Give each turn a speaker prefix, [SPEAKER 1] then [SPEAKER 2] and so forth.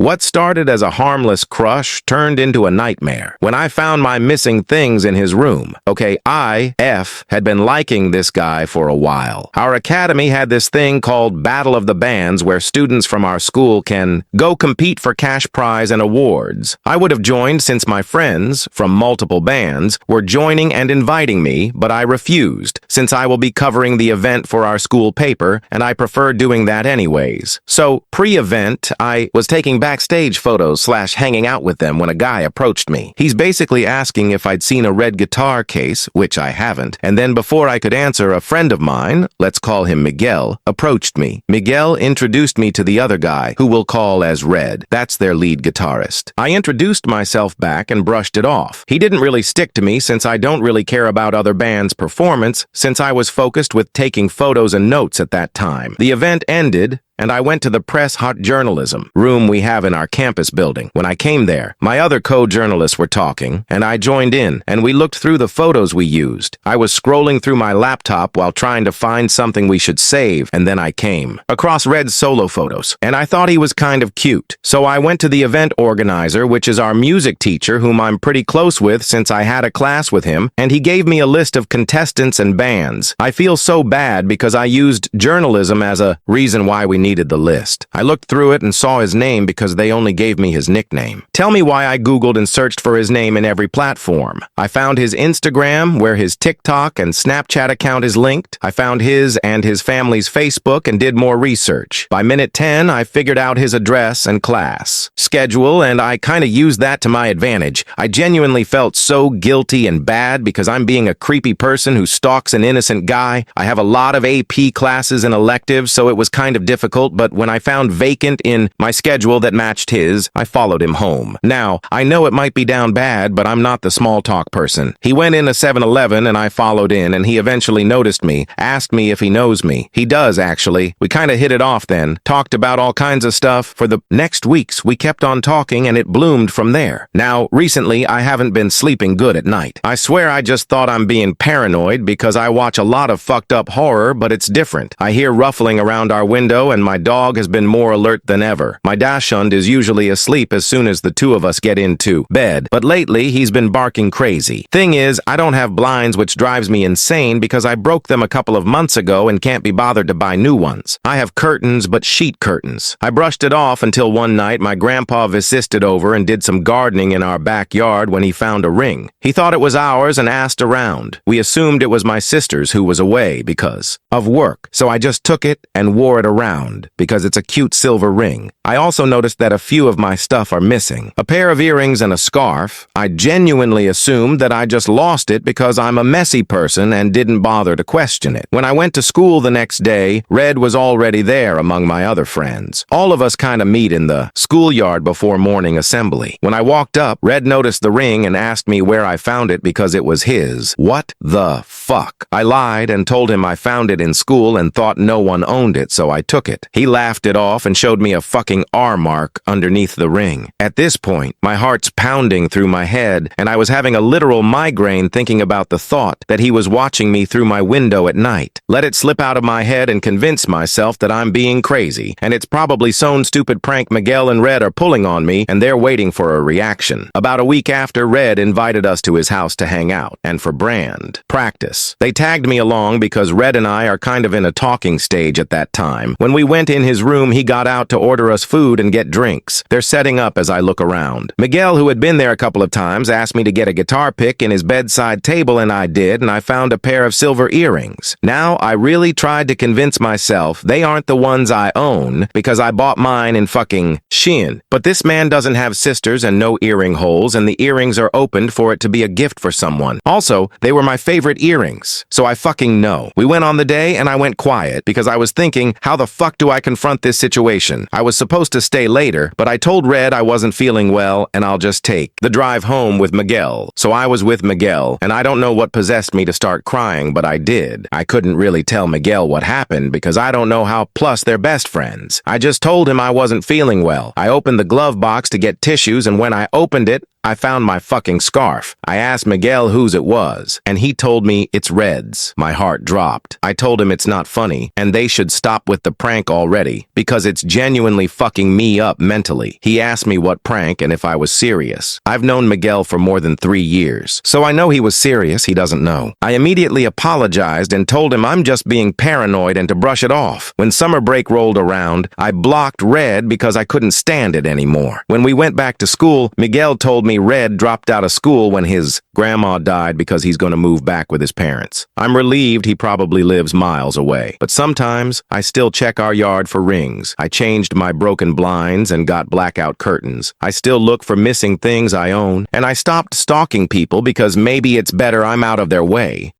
[SPEAKER 1] What started as a harmless crush turned into a nightmare when I found my missing things in his room. Okay, F, had been liking this guy for a while. Our academy had this thing called Battle of the Bands where students from our school can go compete for cash prize and awards. I would have joined since my friends from multiple bands were joining and inviting me, but I refused since I will be covering the event for our school paper and I prefer doing that anyways. So, pre-event, I was taking backstage photos / hanging out with them when a guy approached me. He's basically asking if I'd seen a red guitar case, which I haven't, and then before I could answer, a friend of mine, let's call him Miguel, approached me. Miguel introduced me to the other guy, who we'll call as Red. That's their lead guitarist. I introduced myself back and brushed it off. He didn't really stick to me since I don't really care about other bands' performance, since I was focused with taking photos and notes at that time. The event ended, and I went to the press hot journalism room we have in our campus building. When I came there, my other co-journalists were talking, and I joined in, and we looked through the photos we used. I was scrolling through my laptop while trying to find something we should save, and then I came across Red's solo photos, and I thought he was kind of cute. So I went to the event organizer, which is our music teacher, whom I'm pretty close with since I had a class with him, and he gave me a list of contestants and bands. I feel so bad because I used journalism as a reason why we needed the list. I looked through it and saw his name because they only gave me his nickname. Tell me why I Googled and searched for his name in every platform. I found his Instagram, where his TikTok and Snapchat account is linked. I found his and his family's Facebook and did more research. By minute 10, I figured out his address and class schedule, and I kind of used that to my advantage. I genuinely felt so guilty and bad because I'm being a creepy person who stalks an innocent guy. I have a lot of AP classes and electives, so it was kind of difficult, but when I found vacant in my schedule that matched his, I followed him home. Now, I know it might be down bad, but I'm not the small talk person. He went in a 7-Eleven and I followed in, and he eventually noticed me, asked me if he knows me. He does, actually. We kind of hit it off then, talked about all kinds of stuff. For the next weeks, we kept on talking and it bloomed from there. Now, recently, I haven't been sleeping good at night. I swear I just thought I'm being paranoid because I watch a lot of fucked up horror, but it's different. I hear ruffling around our window and my dog has been more alert than ever. My dachshund is usually asleep as soon as the two of us get into bed, but lately he's been barking crazy. Thing is, I don't have blinds, which drives me insane because I broke them a couple of months ago and can't be bothered to buy new ones. I have curtains, but sheet curtains. I brushed it off until one night my grandpa visited over and did some gardening in our backyard when he found a ring. He thought it was ours and asked around. We assumed it was my sister's, who was away because of work, so I just took it and wore it around because it's a cute silver ring. I also noticed that a few of my stuff are missing. A pair of earrings and a scarf. I genuinely assumed that I just lost it because I'm a messy person and didn't bother to question it. When I went to school the next day, Red was already there among my other friends. All of us kind of meet in the schoolyard before morning assembly. When I walked up, Red noticed the ring and asked me where I found it because it was his. What the fuck? I lied and told him I found it in school and thought no one owned it, so I took it. He laughed it off and showed me a fucking R mark underneath the ring. At this point, my heart's pounding through my head, and I was having a literal migraine thinking about the thought that he was watching me through my window at night. Let it slip out of my head and convince myself that I'm being crazy, and it's probably some stupid prank Miguel and Red are pulling on me, and they're waiting for a reaction. About a week after, Red invited us to his house to hang out, and for brand practice. They tagged me along because Red and I are kind of in a talking stage at that time. When we went in his room, he got out to order us food and get drinks. They're setting up as I look around. Miguel, who had been there a couple of times, asked me to get a guitar pick in his bedside table, and I did, and I found a pair of silver earrings. Now, I really tried to convince myself they aren't the ones I own because I bought mine in fucking Shein. But this man doesn't have sisters and no earring holes, and the earrings are opened for it to be a gift for someone. Also, they were my favorite earrings, so I fucking know. We went on the day and I went quiet because I was thinking, how the fuck do I confront this situation? I was supposed to stay later, but I told Red I wasn't feeling well and I'll just take the drive home with Miguel. So I was with Miguel, and I don't know what possessed me to start crying, but I did. I couldn't really tell Miguel what happened because I don't know how, plus they're best friends. I just told him I wasn't feeling well. I opened the glove box to get tissues, and when I opened it, I found my fucking scarf. I asked Miguel whose it was, and he told me it's Red's. My heart dropped. I told him it's not funny, and they should stop with the prank already, because it's genuinely fucking me up mentally. He asked me what prank and if I was serious. I've known Miguel for more than 3 years, so I know he was serious. He doesn't know. I immediately apologized and told him I'm just being paranoid and to brush it off. When summer break rolled around, I blocked Red because I couldn't stand it anymore. When we went back to school, Miguel told me Red dropped out of school when his grandma died because he's going to move back with his parents. I'm relieved he probably lives miles away. But sometimes, I still check our yard for rings. I changed my broken blinds and got blackout curtains. I still look for missing things I own. And I stopped stalking people because maybe it's better I'm out of their way.